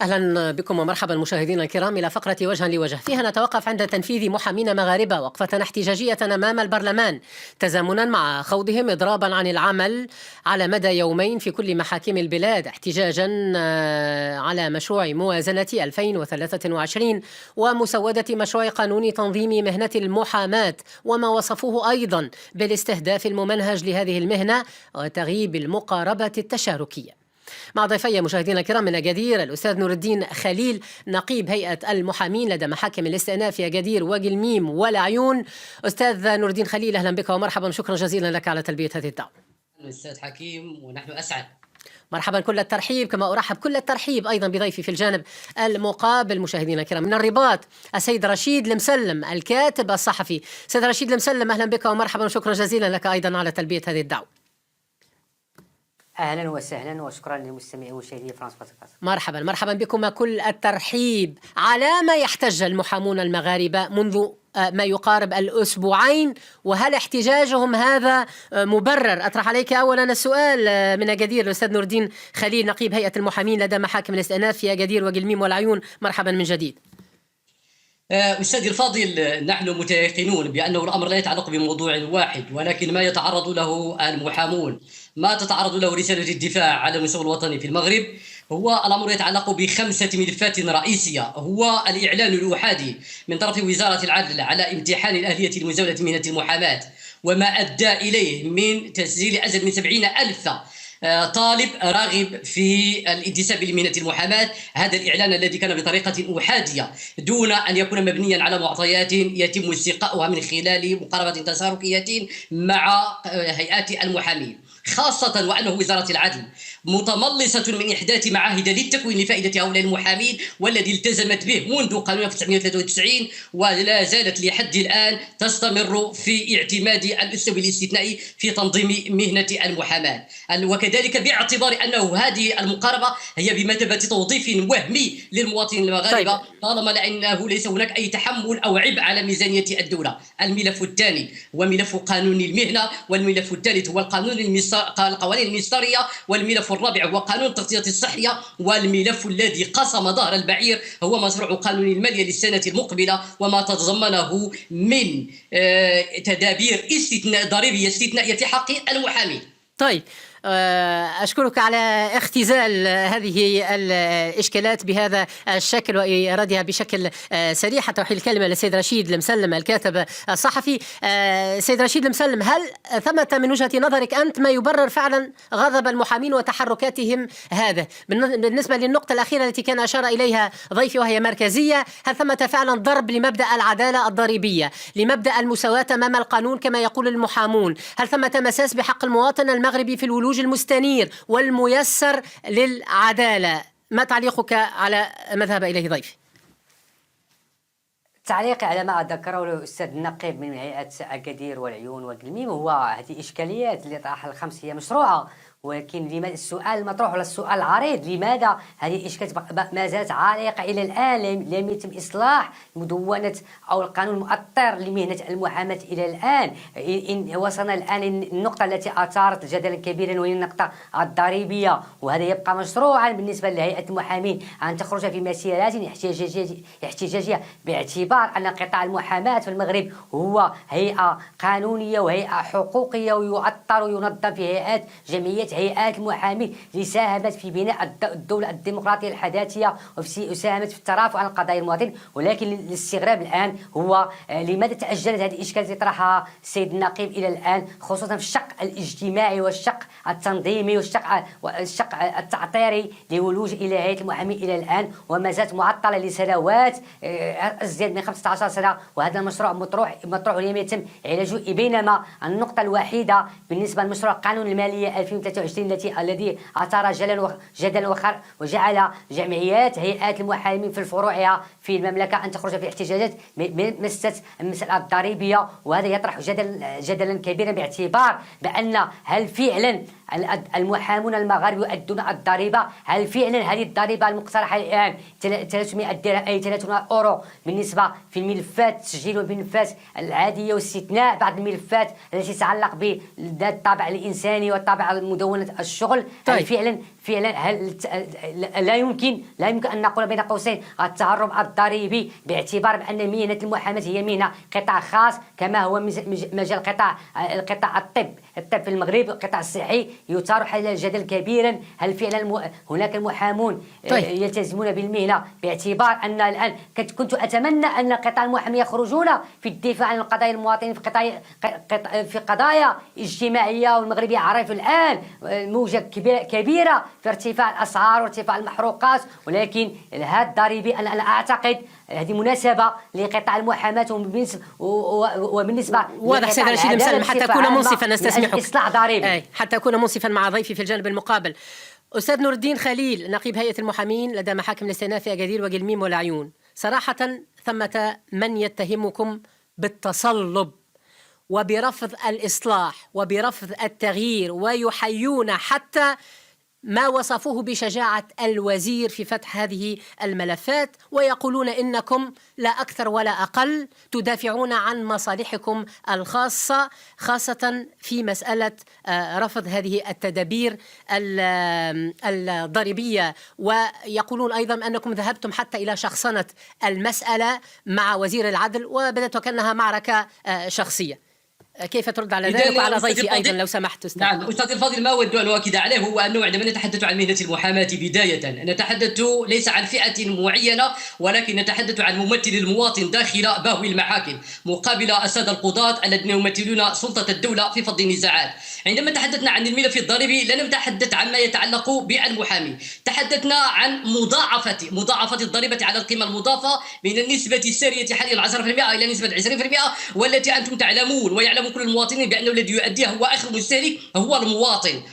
أهلا بكم ومرحبا مشاهدينا الكرام إلى فقرة وجها لوجه، فيها نتوقف عند تنفيذ محامين مغاربة وقفة احتجاجية أمام البرلمان تزامنا مع خوضهم إضرابا عن العمل على مدى يومين في كل محاكم البلاد، احتجاجا على مشروع موازنة 2023 ومسودة مشروع قانون تنظيم مهنة المحاماة، وما وصفوه أيضا بالاستهداف الممنهج لهذه المهنة وتغييب المقاربة التشاركية. مع ضيفي مشاهدينا الكرام من أكادير الأستاذ نور الدين خليل نقيب هيئة المحامين لدى محاكم الاستئناف في أكادير وقلميم والعيون. أستاذ نور الدين خليل أهلا بك ومرحبا، شكرا جزيلا لك على تلبية هذه الدعوة. أستاذ حكيم ونحن أسعد. مرحبا، كل الترحيب، كما أرحب كل الترحيب أيضا بضيفي في الجانب المقابل مشاهدينا الكرام من الرباط السيد رشيد المسلم الكاتب الصحفي. سيد رشيد المسلم أهلا بك ومرحبا وشكرا جزيلا لك أيضا على تلبية هذه الدعوة. اهلا وسهلا وشكرا للمستمعين ومشاهدي فرانس 24. مرحبا بكم كل الترحيب. على ما يحتج المحامون المغاربة منذ ما يقارب الأسبوعين، وهل احتجاجهم هذا مبرر؟ أطرح عليك أولا السؤال من أكادير الأستاذ نور الدين خليل نقيب هيئة المحامين لدى محاكم الاستئناف في أكادير وقلميم والعيون، مرحبا من جديد. أستاذي الفاضل، نحن متيقنون بأنه الأمر لا يتعلق بموضوع واحد، ولكن ما يتعرض له المحامون، ما تتعرض له رسالة الدفاع على المستوى الوطني في المغرب، هو الأمر يتعلق بخمسة ملفات رئيسية. هو الإعلان الأحادي من طرف وزارة العدل على امتحان الأهلية لمزاولة مهنة المحاماة، وما أدى إليه من تسجيل أزيد من 70,000 طالب راغب في الانتساب لمهنة المحاماة. هذا الإعلان الذي كان بطريقة أحادية دون أن يكون مبنيا على معطيات يتم استقاؤها من خلال مقاربة تشاركية مع هيئات المحامين، خاصة وأنه وزارة العدل متملصة من إحداث معاهد للتكوين لفائدة هؤلاء المحامين، والذي التزمت به منذ قانون 1993 ولا زالت لحد الآن تستمر في اعتماد الأسلوب الاستثنائي في تنظيم مهنة المحاماة. وكذلك باعتبار أنه هذه المقاربة هي بمثابة توظيف وهمي للمواطنين المغاربة، طالما لأنه ليس هناك أي تحمل أو عبء على ميزانية الدولة. الملف الثاني هو ملف قانون المهنة، والملف الثالث هو القوانين المصدرية، والملف الرابع هو قانون التغطية الصحية، والملف الذي قسم ظهر البعير هو مشروع قانون المالية للسنة المقبلة وما تتضمنه من تدابير ضريبية استثنائية في حق المحامين. طيب، أشكرك على اختزال هذه الإشكالات بهذا الشكل وإيرادها بشكل سريع حتى أحيل الكلمة للسيد رشيد المسلم الكاتب الصحفي. سيد رشيد المسلم، هل ثمة من وجهة نظرك أنت ما يبرر فعلا غضب المحامين وتحركاتهم هذا؟ بالنسبة للنقطة الأخيرة التي كان أشار إليها ضيفي وهي مركزية، هل ثمة فعلا ضرب لمبدأ العدالة الضريبية، لمبدأ المساواة أمام القانون كما يقول المحامون؟ هل ثمة مساس بحق المواطن المغربي في الولوج المستنير والميسر للعدالة؟ ما تعليقك على ما ذهب إليه ضيفي؟ تعليقي على ما ذكره الأستاذ النقيب من هيئة أكادير والعيون وقلميم هو هذه إشكاليات اللي طرحها الخمس هي مشروعة، ولكن لماذا السؤال المطروح ولا السؤال العريض، لماذا هذه الإشكالات ما زالت عالقة إلى الآن؟ لم يتم إصلاح مدونة أو القانون المؤطر لمهنة المحاماة إلى الآن. إن وصلنا الآن النقطة التي أثارت جدلا كبيرا وهي النقطة الضريبية، وهذا يبقى مشروعا بالنسبة لهيئة المحامين أن تخرج في مسيرات احتجاجية باعتبار أن قطاع المحاماة في المغرب هو هيئة قانونية وهيئة حقوقية ويؤطر وينظم في هيئات جمعيات هيئات المحامين اللي ساهمت في بناء الدولة الديمقراطية الحداثية وساهمت في الترافع عن قضايا المواطن. ولكن الاستغراب الآن هو لماذا تأجلت هذه الإشكالات اللي طرحها السيد النقيب إلى الآن، خصوصا في الشق الاجتماعي والشق التنظيمي والشق التعطيري لولوج إلى هيئة المحامين إلى الآن، وما زالت معطلة لسنوات أزيد من 15 سنة، وهذا المشروع مطروح لم يتم علاجه. بينما النقطة الوحيدة بالنسبة لمشروع قانون المالية 2023 الذي أثار جدلا وجعل جمعيات هيئات المحامين في فروعها في المملكة أن تخرج في احتجاجات مست المسألة الضريبية، وهذا يطرح جدلا كبيرا باعتبار بأن هل فعلا المحامون المغاربة يؤدون الضريبة؟ هل فعلا هذه الضريبة المقترحة الآن 300 درهم أي 300 أورو بالنسبة في الملفات التسجيل والملفات العادية واستثناء بعض الملفات التي تتعلق بالطابع الإنساني والطابع مدونة الشغل؟ طيب. هل فعلا لا يمكن أن نقول بين قوسين التهرب الضريبي، باعتبار بأن مهنة المحاماة هي مهنة قطاع خاص كما هو مجال قطاع الطب في المغرب، القطاع الصحي يثار حول الجدل كبيرا. هل فعلا هناك المحامون يلتزمون بالمهنة، باعتبار أن الآن كنت أتمنى أن قطاع المحامين يخرجون في الدفاع عن قضايا المواطنين في قضايا اجتماعية، والمغرب يعرف الآن موجة كبيرة في ارتفاع الأسعار وارتفاع المحروقات. ولكن هذا الضريبي أنا أعتقد هذه مناسبة لقطاع المحاماة وبالنسبة واضح سيد رشيد المسلم. حتى أكون منصفا نستسمحك، إصلاح ضريبي، حتى أكون منصفا مع ضيفي في الجانب المقابل. أستاذ نور الدين خليل، نقيب هيئة المحامين لدى محاكم الاستئناف في أكادير وقلميم والعيون، صراحة ثمة من يتهمكم بالتصلب وبرفض الإصلاح وبرفض التغيير، ويحيون حتى ما وصفوه بشجاعة الوزير في فتح هذه الملفات، ويقولون إنكم لا أكثر ولا أقل تدافعون عن مصالحكم الخاصة، خاصة في مسألة رفض هذه التدابير الضريبية. ويقولون أيضا أنكم ذهبتم حتى إلى شخصنة المسألة مع وزير العدل، وبدت وكأنها معركة شخصية. كيف ترد على ذلك وعلى ضيفي أيضا لو سمحت أستاذ؟ نعم أستاذ الفاضل، ما أود أن أؤكد عليه هو أنه عندما نتحدث عن مهنة المحاماة بداية نتحدث ليس عن فئة معينة، ولكن نتحدث عن ممثل المواطن داخل باهوي المحاكم مقابل السادة القضاة الذين يمثلون سلطة الدولة في فض النزاعات. عندما تحدثنا عن الملف الضريبي لم نتحدث عن ما يتعلق بالمحامي، تحدثنا عن مضاعفة الضريبة على القيمة المضافة من النسبة السارية حاليا 10% إلى نسبة 20%، والتي أنتم تعلمون ويعلم كل المواطنين بأنه الذي يؤديها هو آخر مستهلك، هو المواطن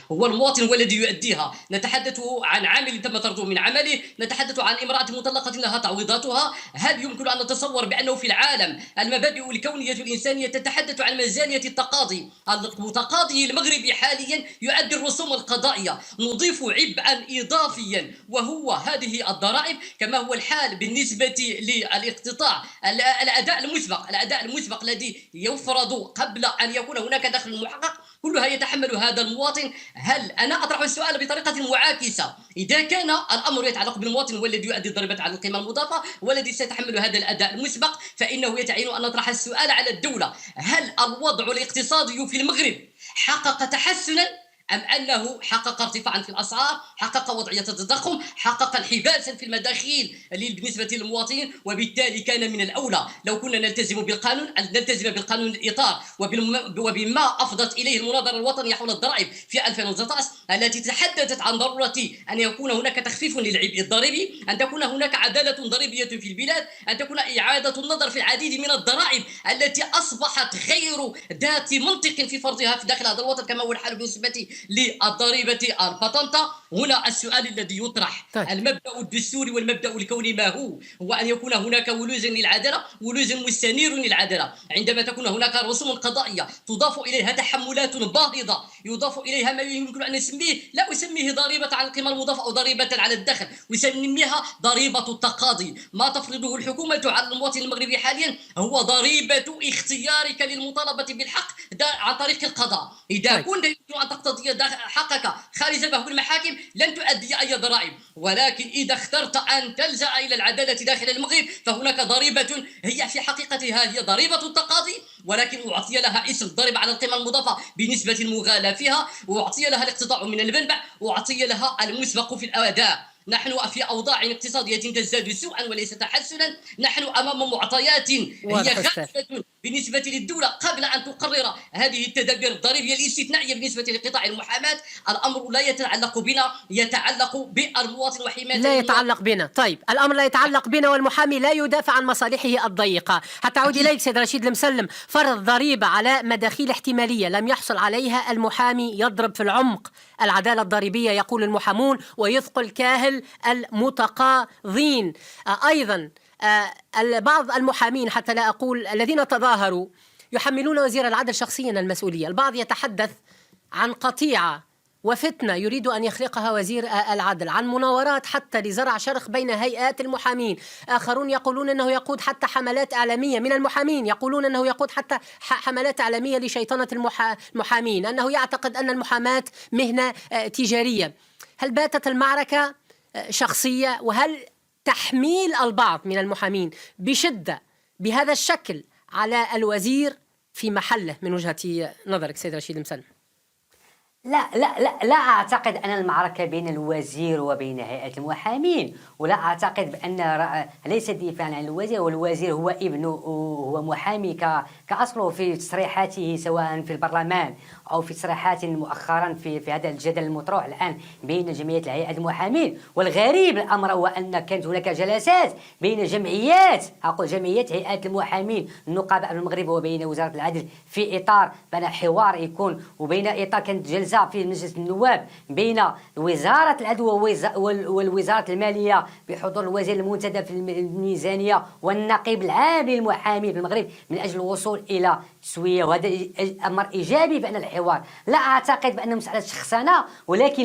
هو الذي يؤديها. نتحدث عن عامل تم طرده من عمله، نتحدث عن امرأة مطلقة لها تعويضاتها. هل يمكن أن نتصور بأنه في العالم المبادئ الكونية الإنسانية تتحدث عن ميزانية التقاضي؟ المتقاضي المغربي حاليا يؤدي الرسوم القضائية، نضيف عبئا إضافيا وهو هذه الضرائب، كما هو الحال بالنسبة للاقتطاع الأداء المسبق الذي يفرض قبل أن يكون هناك دخل محقق، كلها يتحمل هذا المواطن. هل أنا أطرح السؤال بطريقة معاكسة، إذا كان الأمر يتعلق بالمواطن والذي يؤدي الضريبة على القيمة المضافة والذي سيتحمل هذا الأداء المسبق، فإنه يتعين أن نطرح السؤال على الدولة: هل الوضع الاقتصادي في المغرب حقق تحسنا، أم أنه حقق ارتفاعا في الأسعار، حقق وضعية التضخم، حقق انحباسا في المداخيل بالنسبة للمواطنين؟ وبالتالي كان من الأولى لو كنا نلتزم بالقانون الإطار وبما أفضت إليه المناظرة الوطنية حول الضرائب في 2019 التي تحدثت عن ضرورة أن يكون هناك تخفيف للعبء الضريبي، أن تكون هناك عدالة ضريبية في البلاد، أن تكون إعادة النظر في العديد من الضرائب التي أصبحت غير ذات منطق في فرضها في داخل هذا الوطن، كما هو الحال بالنسبة للضريبة البطنطة. هنا السؤال الذي يطرح: المبدأ الدستوري والمبدأ الكوني ما هو أن يكون هناك ولوز للعدالة، ولوز مستنير للعدالة. عندما تكون هناك رسوم قضائية تضاف إليها تحملات باهظة، يضاف إليها ما يمكن أن نسميه، لا أسميه ضريبة على القيمة المضافة أو ضريبة على الدخل، وسميها ضريبة التقاضي. ما تفرضه الحكومة على المواطن المغربي حاليا هو ضريبة اختيارك للمطالبة بالحق عن طريق القضاء. إذا كنت يمكن أن تقتضي حقك خارج باب المحاكم لن تؤدي أي ضرائب، ولكن إذا اخترت أن تلجأ إلى العدالة داخل المغرب فهناك ضريبة هي في حقيقتها هي ضريبة التقاضي، ولكن أعطي لها اسم ضريبة على القيمة المضافة بنسبة المغالاة فيها، وأعطي لها الاقتطاع من المنبع، وأعطي لها المسبق في الأداء. نحن في أوضاع اقتصادية تزداد سوءا وليس تحسنا، نحن أمام معطيات هي غائبة بالنسبة للدولة قبل أن تقرر هذه التدابير الضريبية الاستثنائية بالنسبة لقطاع المحاماة. الأمر لا يتعلق بنا، يتعلق بالمواطن وحماية لا يتعلق بنا. طيب الأمر لا يتعلق بنا، والمحامي لا يدافع عن مصالحه الضيقة. حتى أعود إليك سيد رشيد المسلم، فرض ضريبة على مداخيل احتمالية لم يحصل عليها المحامي يضرب في العمق العدالة الضريبية يقول المحامون، ويثقل كاهل المتقاضين. أيضا بعض المحامين، حتى لا أقول الذين تظاهروا، يحملون وزير العدل شخصيا المسؤولية. البعض يتحدث عن قطيعة وفتنة يريد أن يخلقها وزير العدل، عن مناورات حتى لزرع شرخ بين هيئات المحامين. آخرون يقولون أنه يقود حتى حملات إعلامية من المحامين، يقولون أنه يقود حتى حملات إعلامية لشيطنة المحامين، أنه يعتقد أن المحاماة مهنة تجارية. هل باتت المعركة شخصية؟ وهل تحميل البعض من المحامين بشدة بهذا الشكل على الوزير في محله من وجهة نظرك سيد رشيد المسلم؟ لا أعتقد أن المعركة بين الوزير وبين هيئة المحامين، ولا أعتقد بأن ليس دفاعا عن الوزير، والوزير هو ابنه، هو محامي كأصله في تصريحاته سواء في البرلمان أو في تصريحات مؤخرا في هذا الجدل المطروح الآن بين جمعية هيئة المحامين. والغريب الأمر هو أن كانت هناك جلسات بين جمعيات هيئة المحامين النقباء المغرب وبين وزارة العدل في إطار بين حوار يكون، وبين إطار كانت جلسة في مجلس النواب بين وزارة العدل والوزارة المالية بحضور الوزير المنتدب في الميزانية والنقيب العام للمحامين في المغرب من أجل الوصول إلى تسوية، وهذا أمر إيجابي بأن الحوار. لا أعتقد بأنه مسألة شخصنة، ولكن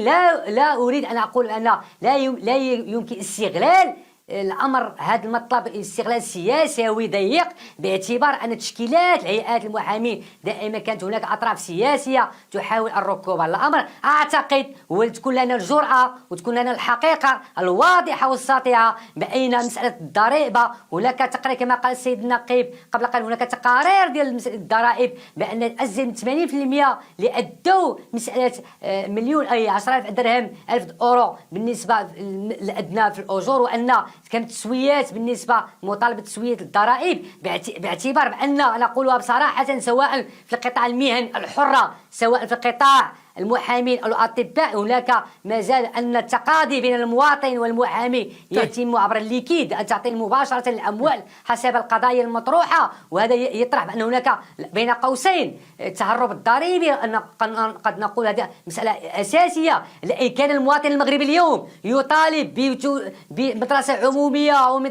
لا أريد أن أقول أن لا يمكن استغلال الأمر هذا المطلب استغلال سياسي ضيق، باعتبار أن تشكيلات هيئات المحامين دائما كانت هناك أطراف سياسية تحاول الركوب على الأمر. أعتقد وتكون لنا الجرأة وتكون لنا الحقيقة الواضحة والساطعة بأن مسألة الضريبة هناك تقرير كما قال السيد النقيب قبل قليل، هناك تقارير ديال الضرائب بأن أزيد من 80% اللي أدوا مسألة مليون أي 10,000 درهم 1000 أورو بالنسبة الأدنى في الأجور، وأن كانت تسويات بالنسبة مطالبة تسوية الضرائب، باعتبار بأن نقولها بصراحة سواء في القطاع المهن الحرة سواء في القطاع المحامين أو الأطباء هناك ما زال أن التقاضي بين المواطن والمحامي يتم عبر الليكيد، أن تعطي مباشرة الأموال حسب القضايا المطروحة، وهذا يطرح بأن هناك بين قوسين التهرب الضريبي. أن قد نقول هذه مسألة أساسية. إن كان المواطن المغربي اليوم يطالب بمدرسة عمومية أو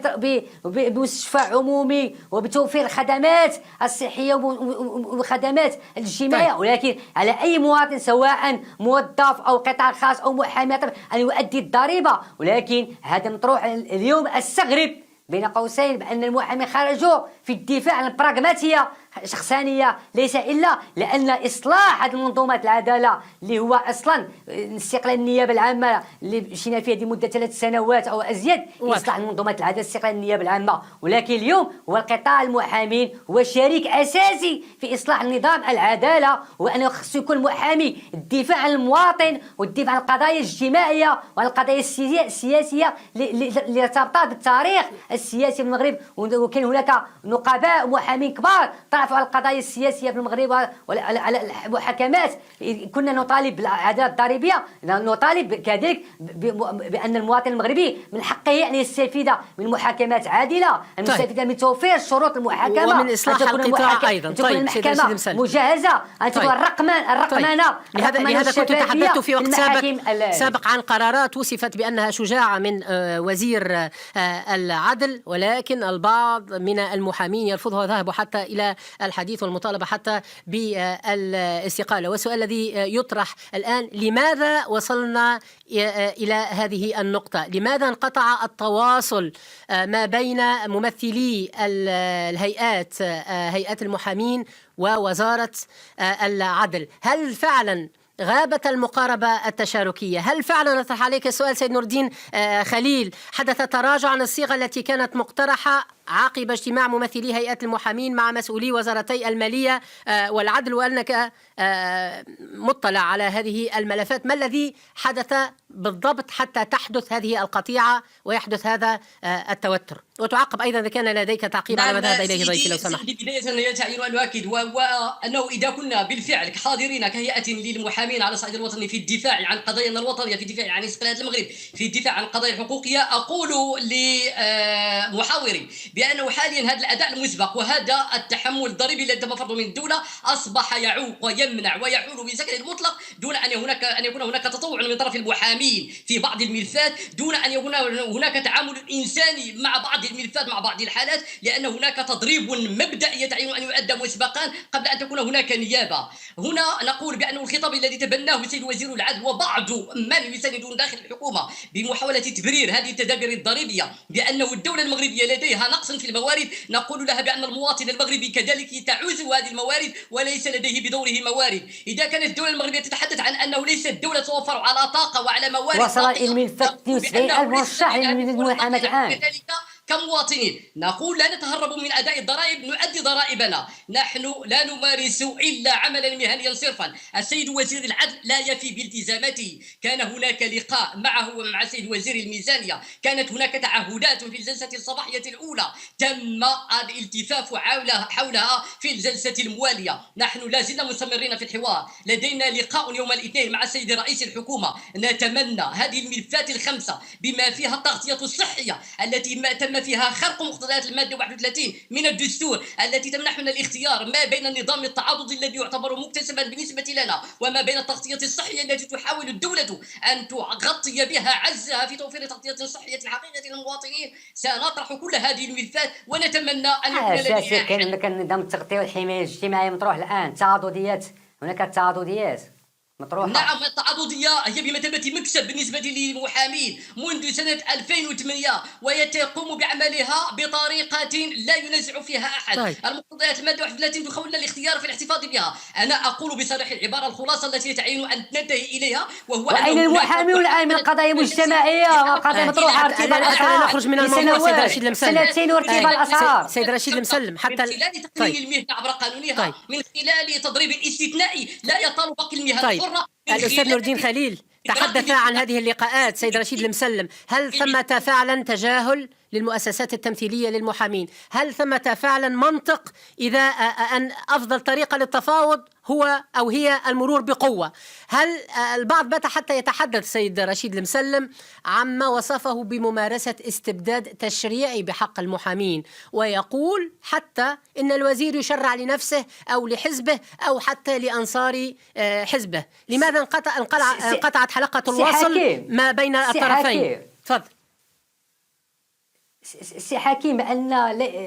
بمستشفى عمومي وبتوفير الخدمات الصحية والخدمات الاجتماعية، ولكن على أي مواطن سواء موظف أو قطاع خاص أو محامي أن يؤدي الضريبة. ولكن هذا مطروح اليوم. استغرب بين قوسين بأن المحامين خرجوا في الدفاع عن البراغماتية شخصانية، ليس إلا لأن إصلاح هذه المنظومات العدالة اللي هو أصلا استقلال النيابة العامة اللي مشينا فيها لمدة 3 سنوات أو أزيد، إصلاح منظومات العدالة استقلال النيابة العامة. ولكن اليوم هو القطاع المحامين هو شريك أساسي في إصلاح نظام العدالة، وأنه خصو يكون محامي الدفاع عن المواطن والدفاع عن القضايا الاجتماعية وعن القضايا السياسية اللي ارتبطت بالتاريخ السياسي في المغرب. وكان هناك نقباء محامين كبار على القضايا السياسية في المغرب وعلى المحاكمات. كنا نطالب بالعدالة الضريبية، نطالب كذلك بأن المواطن المغربي من حقه أن يستفيد من محاكمات عادلة، أن يستفيد من توفير شروط المحاكمة ومن إصلاح القطاع أيضا. تكون المحكمة مجهزة، أن تكون الرقمنة. لهذا كنت تحدثت في وقت سابق عن قرارات وصفت بأنها شجاعة من وزير العدل، ولكن البعض من المحامين يرفضها وذهبوا حتى إلى الحديث والمطالبة حتى بالاستقالة. والسؤال الذي يطرح الآن: لماذا وصلنا إلى هذه النقطة؟ لماذا انقطع التواصل ما بين ممثلي الهيئات، هيئات المحامين ووزارة العدل؟ هل فعلا غابت المقاربة التشاركية؟ هل فعلا، نطرح عليك السؤال سيد نور الدين خليل، حدث تراجع عن الصيغة التي كانت مقترحة عقب اجتماع ممثلي هيئة المحامين مع مسؤولي وزارتي المالية والعدل، وأنك مطلع على هذه الملفات؟ ما الذي حدث بالضبط حتى تحدث هذه القطيعة ويحدث هذا التوتر؟ وتعقب أيضا إذا كان لديك تعقيب على ما ذهب إليه ضيفي لو سمحت. بداية يتعين أن أؤكد وأنه إذا كنا بالفعل حاضرين كهيئة للمحامين على الصعيد الوطني في الدفاع عن قضايانا الوطنية، في الدفاع عن استقلال المغرب، في الدفاع عن القضايا الحقوقية، أقول لمحاوري بأنه حاليا هذا الأداء المسبق وهذا التحمل الضريبي الذي تم فرضه من الدولة أصبح يعوق ويمنع ويحول بشكل مطلق دون أن يكون هناك تطوع من طرف المحامين في بعض الملفات، دون أن يكون هناك تعامل إنساني مع بعض الملفات مع بعض الحالات، لأن هناك تضريب مبدئي يتعين أن يؤدى مسبقا قبل أن تكون هناك نيابة. هنا نقول بأن الخطاب الذي تبناه السيد وزير العدل وبعض من يساندون داخل الحكومة بمحاولة تبرير هذه التدابير الضريبية بأنه الدولة المغربية لديها نقص في الموارد، نقول لها بأن المواطن المغربي كذلك تعوز هذه الموارد وليس لديه بدوره موارد. إذا كانت الدولة المغربية تتحدث عن أنه ليست الدولة توفر على طاقة وعلى موارد وصل إلى الملفات 72,000 مرشح من المحاماة الآن. كمواطنين نقول لا نتهرب من أداء الضرائب، نؤدي ضرائبنا، نحن لا نمارس إلا عملا مهنيا صرفا. السيد وزير العدل لا يفي بالتزاماته، كان هناك لقاء معه ومع السيد وزير الميزانية، كانت هناك تعهدات في الجلسة الصباحية الأولى تم الالتفاف حولها في الجلسة الموالية. نحن لا زلنا مستمرين في الحوار، لدينا لقاء يوم الاثنين مع السيد رئيس الحكومة، نتمنى هذه الملفات الخمسة بما فيها التغطية الصحية التي تم فيها خرق مقتضيات المادة 31 من الدستور التي تمنحنا الاختيار ما بين النظام التعاضدي الذي يعتبر مكتسبا بالنسبة لنا وما بين التغطية الصحية التي تحاول الدولة أن تغطي بها عجزها في توفير تغطية صحية حقيقية للمواطنين. سنطرح كل هذه الملفات ونتمنى أن يكون لدينا كان هناك نظام التغطية والحماية الاجتماعية مطروح الآن، تعاضديات، هناك تعاضديات مطروحة. نعم، التعاضدية هي بمثابة مكسب بالنسبة للمحامين منذ سنة 2008 ويقوم بعملها بطريقة لا ينازع فيها أحد. طيب. المقتضيات المادة 31 تخولنا الاختيار في الاحتفاظ بها. أنا أقول بصريح العبارة الخلاصة التي يتعين أن ننتهي إليها، وهو وأين المحامون الآن من قضايا مجتمعية وقضايا مطروحة ارتفاع الأسعار؟ نخرج من الموضوع سيد رشيد المسلم. سنتين وارتفاع الأسعار. سيد رشيد المسلم حتى من خلال تقنين المهنة عبر قانونها، من خلال تضريب استثنائي لا يطال باقي المهن الحرة. الأستاذ نور الدين خليل تحدث عن هذه اللقاءات سيد رشيد المسلم. هل ثمة فعلا تجاهل للمؤسسات التمثيلية للمحامين؟ هل ثمة فعلا منطق إذا أن أفضل طريقة للتفاوض هو أو هي المرور بقوة؟ هل البعض بات حتى يتحدث سيد رشيد المسلم عما وصفه بممارسة استبداد تشريعي بحق المحامين، ويقول حتى إن الوزير يشرع لنفسه أو لحزبه أو حتى لأنصار حزبه. لماذا انقطعت حلقة الوصل ما بين الطرفين؟ تفضل سي حكيم. أن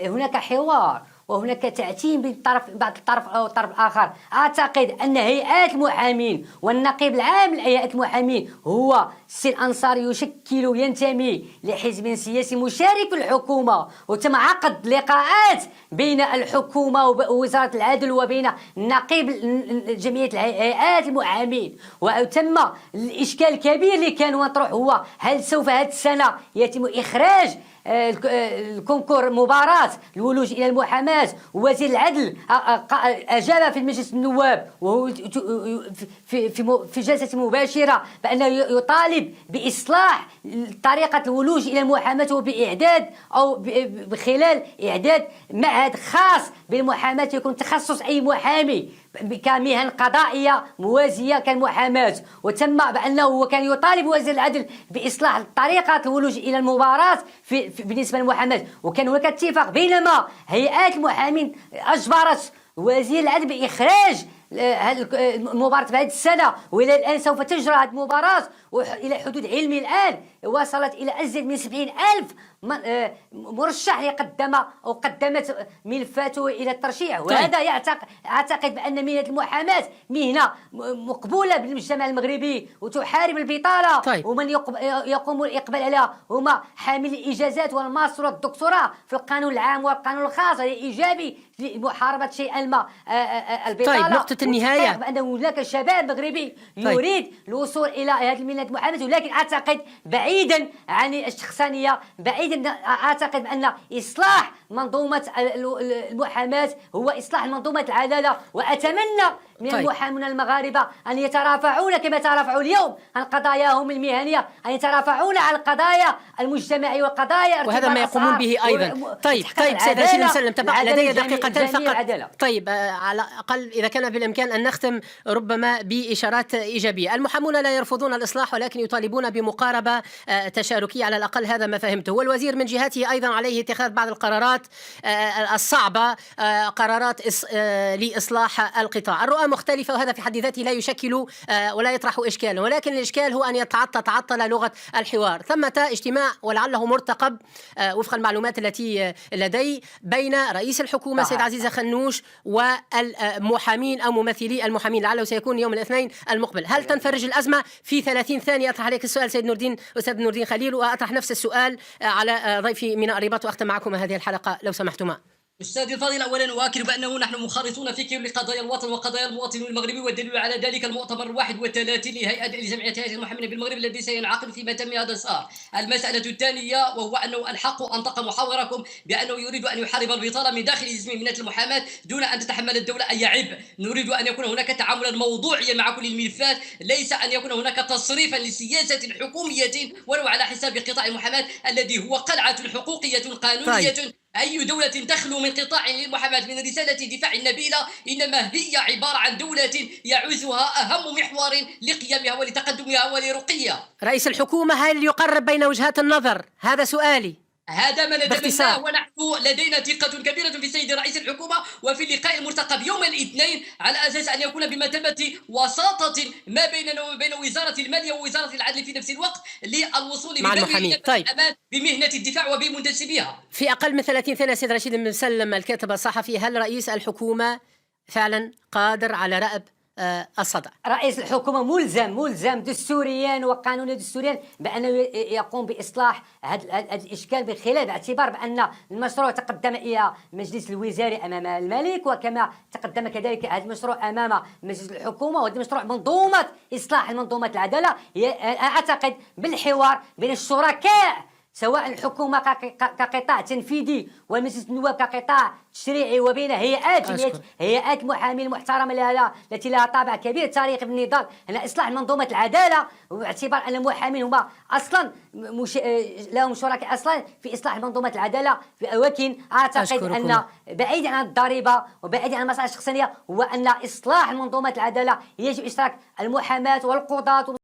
هناك حوار وهناك تعتيم بين بعض الطرف أو الطرف الآخر. أعتقد أن هيئات المحامين والنقيب العام لهيئات المحامين هو السي الأنصاري يشكل ينتمي لحزب سياسي مشارك في الحكومة، وتم عقد لقاءات بين الحكومة ووزارة العدل وبين نقيب جمعية هيئات المحامين، وتم الإشكال الكبير اللي كان مطروح هو هل سوف هذه السنة يتم إخراج الكونكور مباراة الولوج إلى المحاماة. وزير العدل أجاب في مجلس النواب وهو في جلسة مباشرة بأنه يطالب بإصلاح طريقة الولوج إلى المحاماة وبإعداد أو بخلال إعداد معهد خاص بالمحاماة يكون تخصص أي محامي كمهن قضائية موازية كالمحاماة. وتم بأنه كان يطالب وزير العدل بإصلاح طريقة الولوج إلى المباراة بالنسبة للمحاماة، وكان هناك اتفاق بينما هيئات المحامين أجبرت وزير العدل بإخراج المباراة في هذه السنة، وإلى الآن سوف تجرى هذه المباراة، وإلى حدود علمي الآن وصلت إلى أزيد من 70,000 مرشح يقدم أو قدمت ملفاته إلى الترشيح. وهذا أعتقد بأن مهنة المحاماة مهنة مقبولة بالمجتمع المغربي وتحارب البطالة. ومن يقوم الإقبال عليها هما حامل الإجازات والماستر والدكتوراه في القانون العام والقانون الخاص، هذا إيجابي لمحاربة شيئا ما البطالة. نقطة النهاية بأن هناك شباب مغربي يريد الوصول إلى هذه المهنة المحاماة، ولكن أعتقد بعيدا عن الشخصانية، بعيدا أعتقد بأن إصلاح منظومة المحاماة هو إصلاح منظومة العدالة. وأتمنى من المحامين المغاربة أن يترافعون كما يترافعوا اليوم عن قضاياهم المهنية، أن يترافعون على القضايا المجتمعية والقضايا وهذا ما يقومون به أيضا. طيب سيد رشيد المسلم، تبقى لدي دقيقتين فقط. طيب على الأقل إذا كان بالإمكان أن نختم ربما بإشارات إيجابية. المحامون لا يرفضون الإصلاح ولكن يطالبون بمقاربة تشاركية، على الأقل هذا ما فهمته. والوزير من جهته أيضا عليه اتخاذ بعض القرارات القرارات الصعبة، قرارات لإصلاح القطاع. الرؤى مختلفة وهذا في حد ذاته لا يشكل ولا يطرح إشكالا، ولكن الإشكال هو أن تعطل لغة الحوار. ثمة اجتماع ولعله مرتقب وفق المعلومات التي لدي بين رئيس الحكومة سيد عزيزة خنوش والمحامين أو ممثلي المحامين، لعله سيكون يوم الاثنين المقبل. هل تنفرج الأزمة؟ في 30 ثانية أطرح عليك السؤال سيد نور الدين، أستاذ نور الدين خليل، وأطرح نفس السؤال على ضيفي من الرباط وأختم معكم هذه الحلقة لو سمحتما. أستاذي الفاضل، أولا أؤكد بأنه نحن منخرطون في كل قضايا الوطن وقضايا المواطن المغربي، والدليل على ذلك المؤتمر 31 لجمعية هيئة المحامين بالمغرب الذي سينعقد في متم هذا الشهر. المسألة الثانية وهو أنه الحق أنطق محاوركم بأنه يريد أن يحارب البطالة من داخل جسم من المحاماة دون أن تتحمل الدولة أي عبء. نريد أن يكون هناك تعاملا موضوعيا مع كل الملفات، ليس أن يكون هناك تصريفا لسياسة حكومية ولو على حساب قطاع المحاماة الذي هو قلعة حقوقية قانونية. طيب. أي دولة تخلو من قطاع للمحاماة من رسالة دفاع نبيلة إنما هي عبارة عن دولة يعوزها أهم محور لقيامها ولتقدمها ولرقيها. رئيس الحكومة هل يقرب بين وجهات النظر؟ هذا سؤالي. هذا ما نتمناه، باختصار. ونحن لدينا ثقة كبيرة في السيد رئيس الحكومة وفي اللقاء المرتقب يوم الاثنين، على أساس أن يكون بمثابة وساطة ما بيننا وبين وزارة المالية ووزارة العدل في نفس الوقت للوصول مع المحامين. طيب. الأمان بمهنة الدفاع وبمنتسبيها. في أقل من 30 ثانية سيد رشيد بن مسلم الكاتب الصحفي، هل رئيس الحكومة فعلا قادر على رأب الصدع؟ رئيس الحكومة ملزم دستوريا وقانونيا دستوريا بأنه يقوم بإصلاح هذا الإشكال، بخلاف باعتبار بأن المشروع تقدم إلى مجلس الوزاري أمام الملك، وكما تقدم كذلك هذا المشروع أمام مجلس الحكومة، وهذا المشروع منظومة إصلاح منظومة العدالة. أعتقد بالحوار بين الشركاء سواء الحكومة كقطاع تنفيذي ومجلس النواب كقطاع تشريعي، وبين هيئات محامين محترمة التي لها طابع كبير تاريخي في النضال هنا إصلاح منظومة العدالة، باعتبار أن المحامين هما أصلا لهم شركاء أصلا في إصلاح منظومة العدالة. ولكن أعتقد أن بعيدا عن الضريبة وبعيدا عن المصالح الشخصية هو أن إصلاح منظومة العدالة يجب إشراك المحاماة والقضاة